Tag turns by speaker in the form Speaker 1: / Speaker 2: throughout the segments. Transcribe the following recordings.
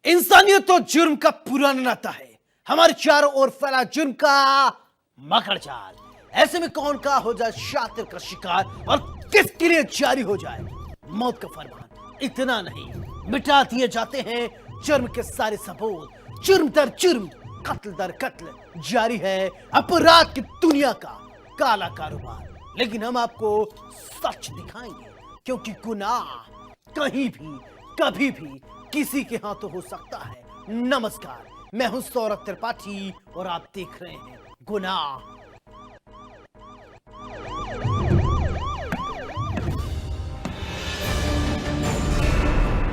Speaker 1: इंसानियत तो जुर्म का पुराना नाता है। हमारे चारों ओर फैला जुर्म का मकड़ जाल। ऐसे में कौन का हो जाए शातिर का शिकार और किसके लिए जारी हो जाए मौत का फरमान। इतना नहीं, मिटा दिए जाते हैं जुर्म के सारे सबूत। जुर्म दर जुर्म, कत्ल दर कत्ल जारी है अपराध की दुनिया का काला कारोबार। लेकिन हम आपको सच दिखाएंगे, क्योंकि गुनाह कहीं भी कभी भी किसी के हाथों हो सकता है। नमस्कार, मैं हूं सौरभ त्रिपाठी और आप देख रहे हैं गुनाह।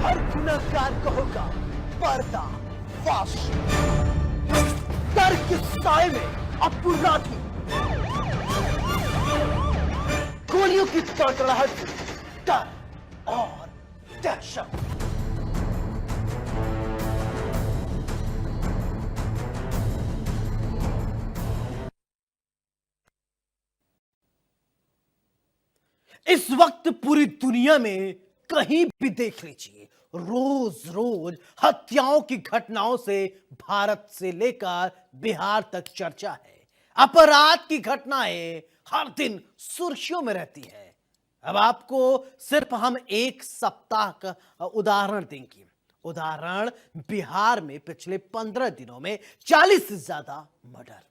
Speaker 1: हर गुनहगार को होगा पर्दा फाश। डर के साए में अपराधी, गोलियों की तड़तड़ाहट, डर और दहशत। इस वक्त पूरी दुनिया में कहीं भी देख लीजिए, रोज रोज हत्याओं की घटनाओं से भारत से लेकर बिहार तक चर्चा है। अपराध की घटनाएं हर दिन सुर्खियों में रहती है। अब आपको सिर्फ हम एक सप्ताह का उदाहरण देंगे। उदाहरण, बिहार में पिछले 15 दिनों में 40 से ज्यादा मर्डर।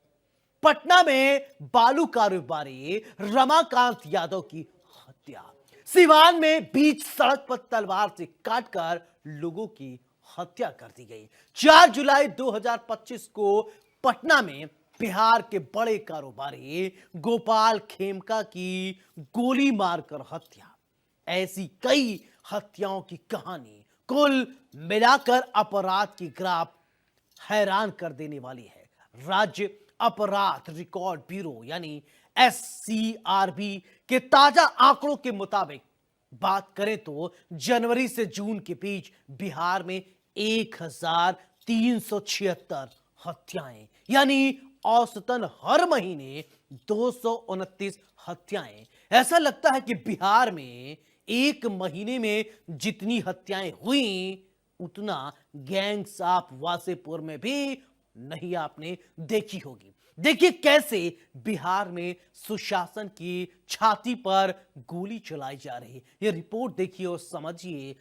Speaker 1: पटना में बालू कारोबारी रमाकांत यादव की हत्या। सिवान में बीच सड़क पर तलवार से काटकर लोगों की हत्या कर दी गई। 4 जुलाई 2025 को पटना में बिहार के बड़े कारोबारी गोपाल खेमका की गोली मारकर हत्या। ऐसी कई हत्याओं की कहानी कुल मिलाकर अपराध की ग्राफ हैरान कर देने वाली है। राज्य अपराध रिकॉर्ड ब्यूरो यानी SCRB के ताजा आंकड़ों के मुताबिक बात करें तो जनवरी से जून के बीच बिहार में 1376 हत्याएं, यानी औसतन हर महीने 229 हत्याएं। ऐसा लगता है कि बिहार में एक महीने में जितनी हत्याएं हुई उतना गैंग्स ऑफ वासेपुर में भी नहीं आपने देखी होगी। देखिए कैसे बिहार में सुशासन की छाती पर गोली चलाई जा रही है। ये रिपोर्ट देखिए और समझिए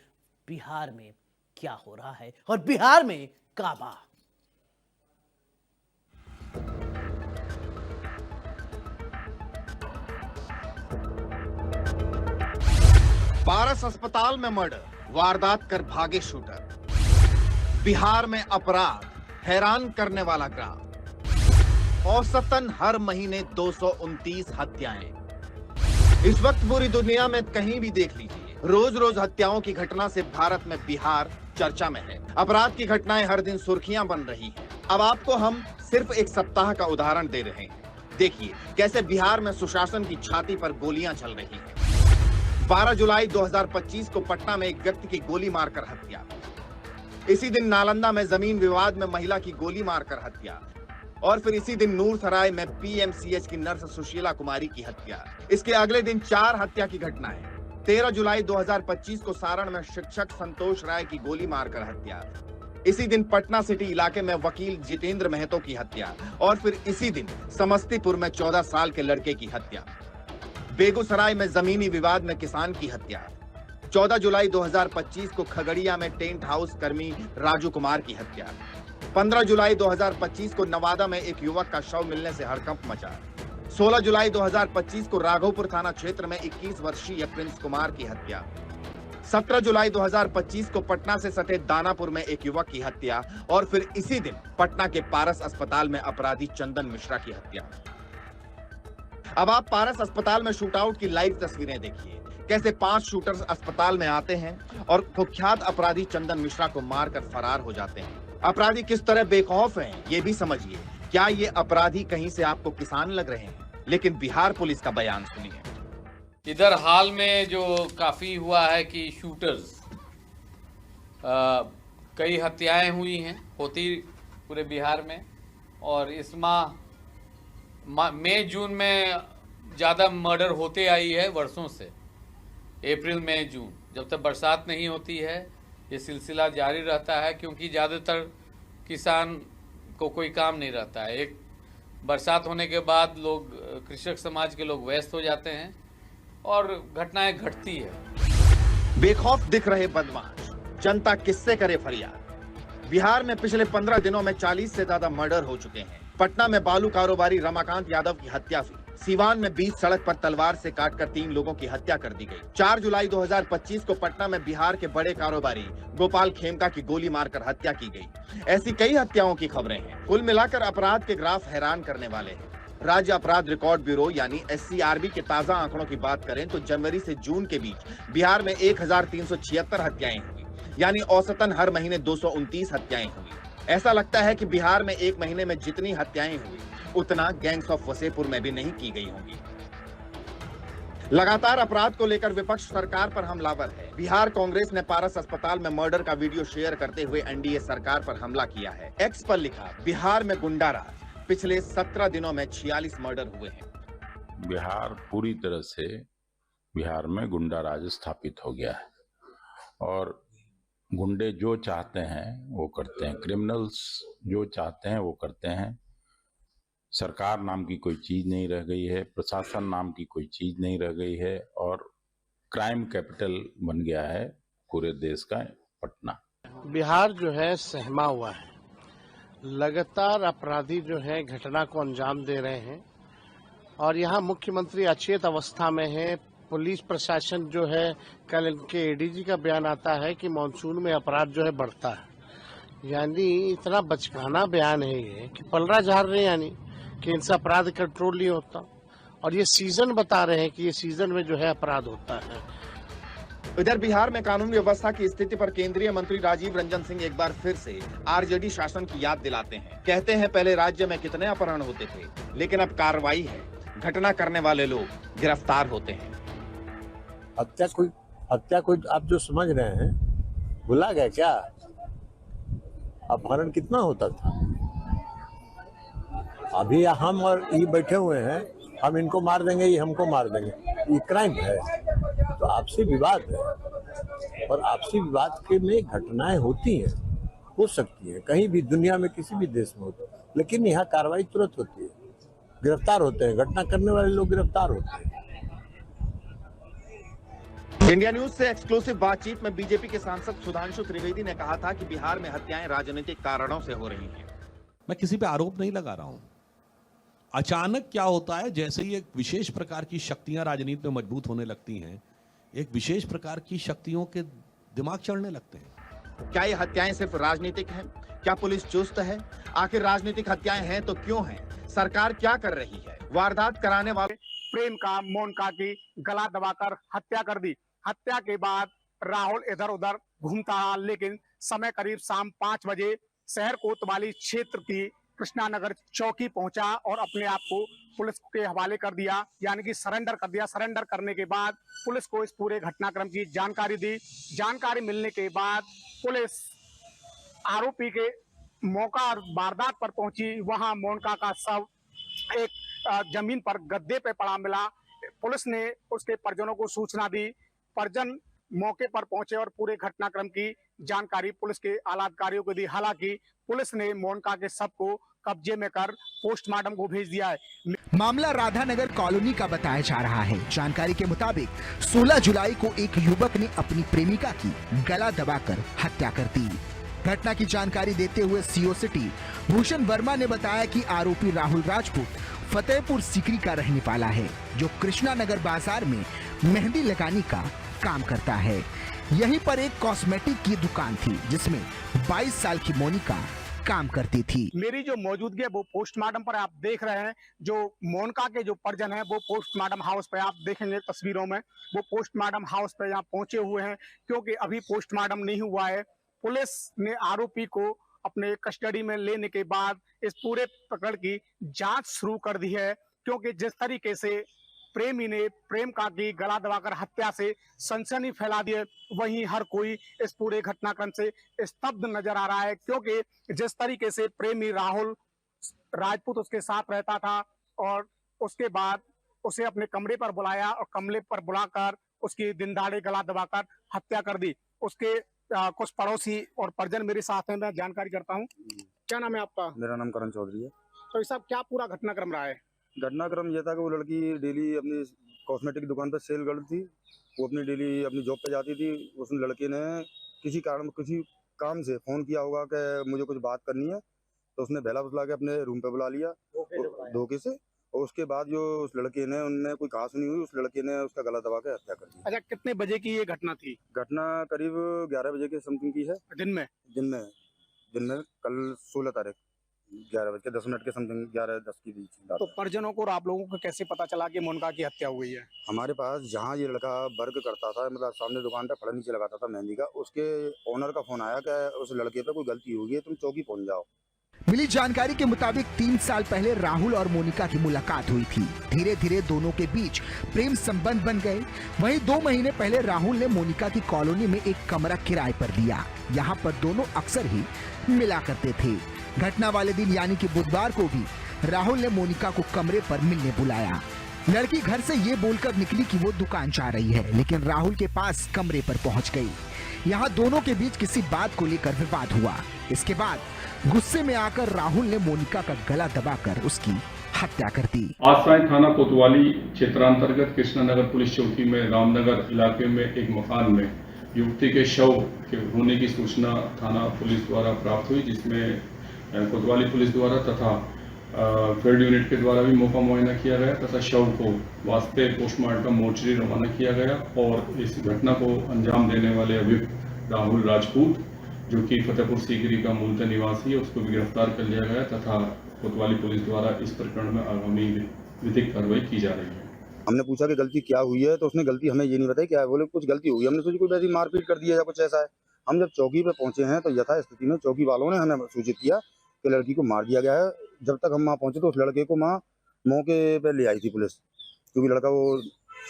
Speaker 1: बिहार में क्या हो रहा है और बिहार में काबा।
Speaker 2: पारस अस्पताल में मर्डर, वारदात कर भागे शूटर। बिहार में अपराध हैरान करने वाला ग्राफ। औसतन हर महीने 229 हत्याएं। इस वक्त पूरी दुनिया में कहीं भी देख लीजिए, रोज रोज हत्याओं की घटना से भारत में बिहार चर्चा में है। अपराध की घटनाएं हर दिन सुर्खियां बन रही हैं। अब आपको हम सिर्फ एक सप्ताह का उदाहरण दे रहे हैं। देखिए कैसे बिहार में सुशासन की छाती पर गोलियां चल रही हैं। 12 जुलाई 2025 को पटना में एक व्यक्ति की गोली मारकर हत्या। इसी दिन नालंदा में जमीन विवाद में महिला की गोली मारकर हत्या। और फिर इसी दिन नूरसराय में PMCH की नर्स सुशीला कुमारी की हत्या। इसके अगले दिन 4 हत्या की घटनाएं। 13 जुलाई 2025 को सारण में शिक्षक संतोष राय की गोली मारकर हत्या। इसी दिन पटना सिटी इलाके में वकील जितेंद्र महतो की हत्या। और फिर इसी दिन समस्तीपुर में 14 साल के लड़के की हत्या। बेगूसराय में जमीनी विवाद में किसान की हत्या। 14 जुलाई 2025 को खगड़िया में टेंट हाउस कर्मी राजू कुमार की हत्या। 15 जुलाई 2025 को नवादा में एक युवक का शव मिलने से हड़कंप मचा। 16 जुलाई 2025 को राघोपुर थाना क्षेत्र में 21 वर्षीय प्रिंस कुमार की हत्या। 17 जुलाई 2025 को पटना से सटे दानापुर में एक युवक की हत्या। और फिर इसी दिन पटना के पारस अस्पताल में अपराधी चंदन मिश्रा की हत्या। अब आप पारस अस्पताल में शूटआउट की लाइव तस्वीरें देखिए। कैसे 5 शूटर्स अस्पताल में आते हैं और कुख्यात अपराधी चंदन मिश्रा को मारकर फरार हो जाते हैं। अपराधी किस तरह बेखौफ हैं, ये भी समझिए। क्या ये अपराधी कहीं से आपको किसान लग रहे हैं? लेकिन बिहार पुलिस का बयान सुनिए।
Speaker 3: इधर हाल में जो काफी हुआ है कि शूटर्स कई हत्याएं हुई हैं, होती पूरे बिहार में। और इस माह मई जून में ज़्यादा मर्डर होते आई है वर्षों से। अप्रैल मई जून, जब तक बरसात नहीं होती है ये सिलसिला जारी रहता है, क्योंकि ज़्यादातर किसान को कोई काम नहीं रहता है। एक बरसात होने के बाद लोग, कृषक समाज के लोग व्यस्त हो जाते हैं और घटनाएं घटती है।
Speaker 2: बेखौफ दिख रहे बदमाश, जनता किससे करे फरियाद। बिहार में पिछले 15 दिनों में 40 से ज्यादा मर्डर हो चुके हैं। पटना में बालू कारोबारी रमाकांत यादव की हत्या हुई। सीवान में बीच सड़क पर तलवार से काटकर 3 लोगों की हत्या कर दी गई। 4 जुलाई 2025 को पटना में बिहार के बड़े कारोबारी गोपाल खेमका की गोली मारकर हत्या की गई। ऐसी कई हत्याओं की खबरें हैं। कुल मिलाकर अपराध के ग्राफ हैरान करने वाले हैं। राज्य अपराध रिकॉर्ड ब्यूरो यानी SCRB के ताजा आंकड़ों की बात करें तो जनवरी से जून के बीच बिहार में 1376 हत्याएं हुई, यानी औसतन हर महीने 229 हत्याएं हुई। ऐसा लगता है कि बिहार में एक महीने में जितनी हत्याएं हुई उतना गैंग्स ऑफ वसेपुर में भी नहीं की गई होंगी। लगातार अपराध को लेकर विपक्ष सरकार पर हमलावर है। बिहार कांग्रेस ने पारस अस्पताल में मर्डर का वीडियो शेयर करते हुए NDA सरकार पर हमला किया है। X पर लिखा, बिहार में गुंडाराज, पिछले 17 दिनों में 46 मर्डर हुए हैं।
Speaker 4: बिहार पूरी तरह से बिहार में गुंडा राज स्थापित हो गया है और गुंडे जो चाहते हैं वो करते हैं, क्रिमिनल्स जो चाहते हैं वो करते हैं। सरकार नाम की कोई चीज नहीं रह गई है, प्रशासन नाम की कोई चीज नहीं रह गई है और क्राइम कैपिटल बन गया है पूरे देश का पटना।
Speaker 5: बिहार जो है सहमा हुआ है। लगातार अपराधी जो है घटना को अंजाम दे रहे हैं और यहाँ मुख्यमंत्री अचेत अवस्था में है। पुलिस प्रशासन जो है, कल इनके ADG का बयान आता है कि मानसून में अपराध जो है बढ़ता है। यानी इतना बचकाना बयान है ये कि पलड़ा झाड़ रहे हैं, यानी कि इनसे अपराध कंट्रोल नहीं होता। और ये सीजन बता रहे हैं कि ये सीजन में जो है अपराध होता है।
Speaker 2: इधर बिहार में कानून व्यवस्था की स्थिति पर केंद्रीय मंत्री राजीव रंजन सिंह एक बार फिर से RJD शासन की याद दिलाते हैं। कहते हैं पहले राज्य में कितने अपहरण होते थे, लेकिन अब कार्रवाई है, घटना करने वाले लोग गिरफ्तार होते हैं।
Speaker 6: हत्या कोई आप जो समझ रहे हैं भुला गए क्या? अपहरण कितना होता था? अभी हम और ये बैठे हुए हैं, हम इनको मार देंगे, ये हमको मार देंगे, ये क्राइम है। तो आपसी विवाद है और आपसी विवाद के में घटनाएं होती हैं, हो सकती है कहीं भी दुनिया में किसी भी देश में होता है, लेकिन यहाँ कार्रवाई तुरंत होती है, गिरफ्तार होते हैं, घटना करने वाले लोग गिरफ्तार होते हैं।
Speaker 2: इंडिया न्यूज से एक्सक्लूसिव बातचीत में बीजेपी के सांसद सुधांशु त्रिवेदी ने कहा था कि बिहार में हत्याएं राजनीतिक कारणों से हो रही हैं।
Speaker 7: मैं किसी पे आरोप नहीं लगा रहा हूं। अचानक क्या होता है, जैसे ही एक विशेष प्रकार की शक्तियां राजनीति में मजबूत होने लगती हैं, एक विशेष प्रकार की शक्तियों के दिमाग चढ़ने लगते हैं।
Speaker 2: क्या ये हत्याएं सिर्फ राजनीतिक हैं? क्या पुलिस चुस्त है? आखिर राजनीतिक हत्याएं हैं तो क्यों हैं? सरकार क्या कर रही है? वारदात कराने वाले
Speaker 8: प्रेम का मोनिका की गला दबाकर हत्या कर दी। हत्या के बाद राहुल इधर उधर घूमता रहा, लेकिन समय करीब शाम 5 बजे शहर कोतवाली क्षेत्र की कृष्णा नगर चौकी पहुंचा और अपने आप को पुलिस के हवाले कर दिया, यानी कि सरेंडर कर दिया। सरेंडर करने के बाद पुलिस को इस पूरे घटनाक्रम की जानकारी दी। जानकारी मिलने के बाद पुलिस आरोपी के मौका और वारदात पर पहुंची। वहां मोनिका का शव एक जमीन पर गद्दे पे पड़ा मिला। पुलिस ने उसके परिजनों को सूचना दी। परिजन मौके पर पहुंचे और पूरे घटनाक्रम की जानकारी पुलिस के आला अधिकारियों को दी। हालांकि पुलिस ने मोनिका के शव को कब्जे में कर पोस्टमार्टम को भेज दिया है।
Speaker 9: मामला राधानगर कॉलोनी का बताया जा रहा है। जानकारी के मुताबिक 16 जुलाई को एक युवक ने अपनी प्रेमिका की गला दबाकर हत्या कर दी। घटना की जानकारी देते हुए CO सिटी भूषण वर्मा ने बताया कि आरोपी राहुल राजपूत फतेहपुर सीकरी का रहने वाला है, जो कृष्णा नगर बाजार में मेहंदी लगाने का काम करता है। यहीं पर एक कॉस्मेटिक की दुकान थी जिसमें 22 साल की मोनिका काम करती थी।
Speaker 8: मेरी जो मौजूदगी है वो पोस्टमार्टम पर आप देख रहे हैं। जो मोनिका के जो परिजन हैं वो पोस्टमार्टम हाउस पे आप देखेंगे तस्वीरों में, वो पोस्टमार्टम हाउस पे यहाँ पहुंचे हुए हैं, क्योंकि अभी पोस्टमार्टम नहीं हुआ है। पुलिस ने आरोपी को अपने कस्टडी में लेने के बाद इस पूरे प्रकरण की जांच शुरू कर दी है, क्योंकि जिस तरीके से प्रेमी ने प्रेमिका की गला दबाकर हत्या से सनसनी फैला दी है, वहीं हर कोई इस पूरे घटनाक्रम से स्तब्ध नजर आ रहा है। क्योंकि जिस तरीके से प्रेमी राहुल राजपूत उसके साथ रहता था और उसके बाद उसे अपने कमरे पर बुलाया और कमरे पर बुलाकर उसकी दिन दहाड़े गला दबाकर हत्या कर दी। उसके कुछ पड़ोसी और परिजन मेरे साथ हैं, मैं जानकारी करता हूँ। क्या नाम है आपका?
Speaker 10: मेरा नाम करण चौधरी है।
Speaker 8: तो साहब क्या पूरा घटनाक्रम रहा है?
Speaker 10: घटनाक्रम यह था कि वो लड़की डेली अपनी कॉस्मेटिक दुकान पर सेल गर्ल थी। वो अपनी डेली अपनी जॉब पे जाती थी। उस लड़के ने किसी काम से फ़ोन किया होगा कि मुझे कुछ बात करनी है, तो उसने बेला बुला के अपने रूम पे बुला लिया धोखे से। और उसके बाद जो उस लड़के ने उनने कोई कहा सुनी हुई, उस लड़के ने उसका गला दबा के हत्या कर दी।
Speaker 8: अच्छा, कितने बजे की ये घटना थी?
Speaker 10: घटना करीब 11 बजे के समथिंग की है।
Speaker 8: दिन में
Speaker 10: कल 16 तारीख 11:10 के समथिंग, 11:10 के बीच।
Speaker 8: तो परिजनों को और आप लोगों को कैसे पता चला कि मोनिका की हत्या हुई है?
Speaker 10: हमारे पास जहाँ ये लड़का वर्क करता था, मतलब सामने दुकान पे फड़ा नीचे लगाता था मेहंदी का, उसके ओनर का फोन आया कि उस लड़के पे कोई गलती हो गई है, तुम चौकी पहुंच जाओ।
Speaker 9: मिली जानकारी के मुताबिक 3 साल पहले राहुल और मोनिका की मुलाकात हुई थी। धीरे धीरे दोनों के बीच प्रेम संबंध बन गए। वहीं 2 महीने पहले राहुल ने मोनिका की कॉलोनी में एक कमरा किराए पर लिया। यहाँ पर दोनों अक्सर ही मिला करते थे। घटना वाले दिन यानी कि बुधवार को भी राहुल ने मोनिका को कमरे पर मिलने बुलाया। लड़की घर से ये बोलकर निकली कि वो दुकान जा रही है, लेकिन राहुल के पास कमरे पर पहुंच गई। यहाँ दोनों के बीच किसी बात को लेकर विवाद हुआ। इसके बाद गुस्से में आकर राहुल ने मोनिका का गला दबाकर उसकी हत्या कर दी।
Speaker 11: आज सायं थाना कोतवाली क्षेत्रांतर्गत कृष्णानगर पुलिस चौकी में रामनगर इलाके में एक मकान में युवती के शव के होने की सूचना थाना पुलिस द्वारा प्राप्त हुई, जिसमें कोतवाली पुलिस द्वारा तथा फील्ड यूनिट के द्वारा भी मौका मुआयना किया गया तथा शव को वास्ते पोस्टमार्टम मोर्चरी रवाना किया गया। और इस घटना को अंजाम देने वाले अभियुक्त राहुल राजपूत, जो कि फतेहपुर सीकरी का मूलतः निवासी है, उसको भी गिरफ्तार कर लिया गया तथा कोतवाली पुलिस द्वारा इस प्रकरण में आगामी विधिक कार्रवाई की जा रही है।
Speaker 10: हमने पूछा कि गलती क्या हुई है, तो उसने गलती हमें ये नहीं बताई क्या है। बोले कुछ गलती हुई, हमने सोची कोई वैसी मारपीट कर दी है या कुछ ऐसा है। हम जब चौकी पे पहुंचे हैं तो यथा स्थिति में चौकी वालों ने हमें सूचित किया कि लड़की को मार दिया गया है। जब तक हम वहाँ पहुंचे तो उस लड़के को मौके पे ले आई थी पुलिस, क्योंकि लड़का वो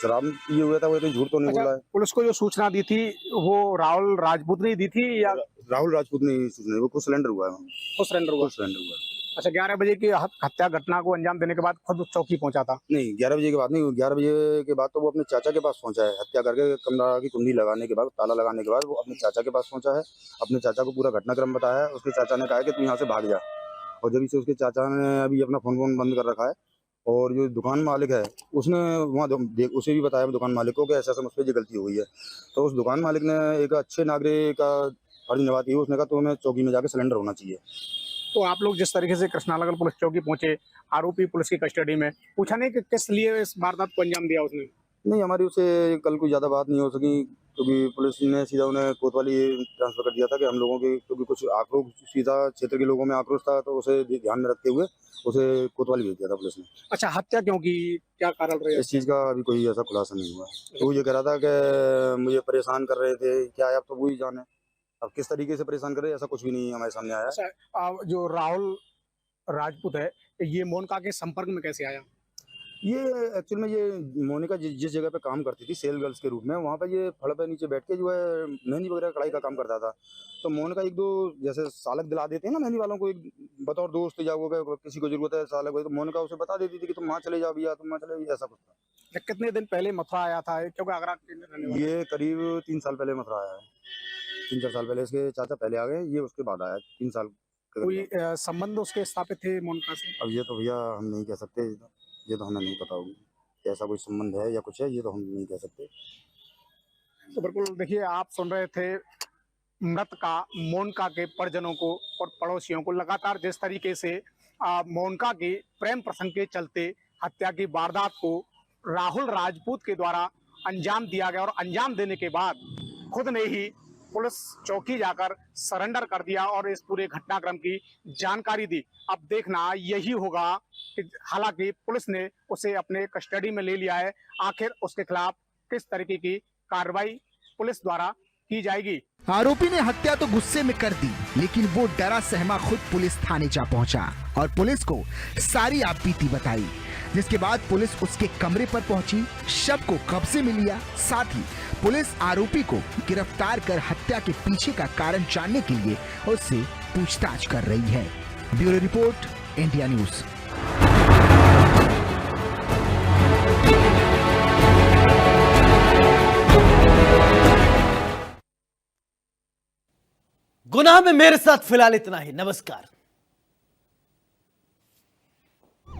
Speaker 10: शराब पिए हुआ था। वो तो झूठ तो नहीं बोला है।
Speaker 8: पुलिस को जो सूचना दी थी वो राहुल राजपूत ने दी थी या
Speaker 10: राहुल राजपूत ने सूचना, वो खुद सरेंडर हुआ है।
Speaker 8: वो सरेंडर हुआ? अच्छा, 11 बजे की हत्या घटना को अंजाम देने के बाद खुद चौकी पहुंचा था?
Speaker 10: नहीं, 11 बजे के बाद नहीं। 11 बजे के बाद तो वो अपने चाचा के पास पहुंचा है। हत्या करके कमरा की कुंडी लगाने के बाद, ताला लगाने के बाद वो अपने चाचा के पास पहुंचा है। अपने चाचा को पूरा घटनाक्रम बताया है। उसके चाचा ने कहा कि तू यहाँ से भाग जा। और जब से उसके चाचा ने अभी अपना फोन बंद कर रखा है। और जो दुकान मालिक है उसने वहाँ उसे भी बताया दुकान मालिक को कि ऐसा मुझ पर ये गलती हो गई है। तो उस दुकान मालिक ने एक अच्छे नागरिक का फर्ज निभाती है, उसने कहा तो हमें चौकी में जाकर सिलेंडर होना चाहिए।
Speaker 8: तो आप लोग जिस तरीके से कृष्णानगर पुलिस चौकी पहुंचे, आरोपी पुलिस की कस्टडी में, पूछा नहीं कि किस लिए इस वारदात को अंजाम दिया उसने?
Speaker 10: नहीं, हमारी उससे कल कोई ज़्यादा बात नहीं हो सकी, क्योंकि पुलिस ने सीधा उन्हें कोतवाली ट्रांसफर कर दिया था कि हम लोगों के, क्योंकि कुछ आक्रोश सीधा क्षेत्र के लोगों में आक्रोश था, तो उसे ध्यान में रखते हुए उसे कोतवाली भेज दिया था पुलिस ने।
Speaker 8: अच्छा, हत्या क्यों की, क्या कारण रहे?
Speaker 10: इस चीज़ का अभी कोई ऐसा खुलासा नहीं हुआ। तो वो ये कह रहा था कि मुझे परेशान कर रहे थे, क्या है अब तो वही जाने। अब किस तरीके से परेशान कर रहे ऐसा कुछ भी नहीं हमारे सामने आया।
Speaker 8: अच्छा, जो राहुल राजपूत है ये मोनिका के संपर्क में कैसे आया?
Speaker 10: ये एक्चुअल में ये मोनिका जिस जगह पे काम करती थी सेल गर्ल्स के रूप में, वहाँ पे ये फड़ पे नीचे बैठ के जो है मेहंदी वगैरह कढ़ाई का काम करता था। तो मोनिका एक दो जैसे सालक दिला देते हैं ना मेहंदी वालों को, एक बतौर दोस्त या वो किसी को जरूरत है सालक, तो मोनिका उसे बता देती थी कि तुम वहाँ चले जाओ भैया, तुम वहाँ चले, ऐसा कुछ था।
Speaker 8: कितने दिन पहले मथुरा आया था? क्योंकि आगरा
Speaker 10: ये करीब 3 साल पहले मथुरा आया है। 3-4 साल पहले इसके चाचा पहले आ गए, ये उसके बाद आया 3 साल।
Speaker 8: कोई संबंध उसके स्थापित थे मोनिका से?
Speaker 10: अब ये तो भैया हम नहीं कह सकते, ये तो हमें नहीं पता होगी ऐसा कोई संबंध है या कुछ है, ये तो हम नहीं कह सकते।
Speaker 8: तो बिल्कुल देखिए, आप सुन रहे थे मृतका मोनिका के परिजनों को और पड़ोसियों को। लगातार जिस तरीके से मोनिका के प्रेम प्रसंग के चलते हत्या की वारदात को राहुल राजपूत के द्वारा अंजाम दिया गया और अंजाम देने के बाद खुद ने ही पुलिस चौकी जाकर सरेंडर कर दिया और इस पूरे घटनाक्रम की जानकारी दी। अब देखना यही होगा कि हालांकि पुलिस ने उसे अपने कस्टडी में ले लिया है, आखिर उसके खिलाफ किस तरीके की कार्रवाई पुलिस द्वारा की जाएगी।
Speaker 9: आरोपी ने हत्या तो गुस्से में कर दी, लेकिन वो डरा सहमा खुद पुलिस थाने जा पहुंचा और पुलिस को सारी आपबीती बताई, जिसके बाद पुलिस उसके कमरे पर पहुंची, शव को कब्जे में लिया। साथ ही पुलिस आरोपी को गिरफ्तार कर हत्या के पीछे का कारण जानने के लिए उससे पूछताछ कर रही है। Bureau report, India news.
Speaker 1: गुनाह में मेरे साथ फिलहाल इतना ही। नमस्कार।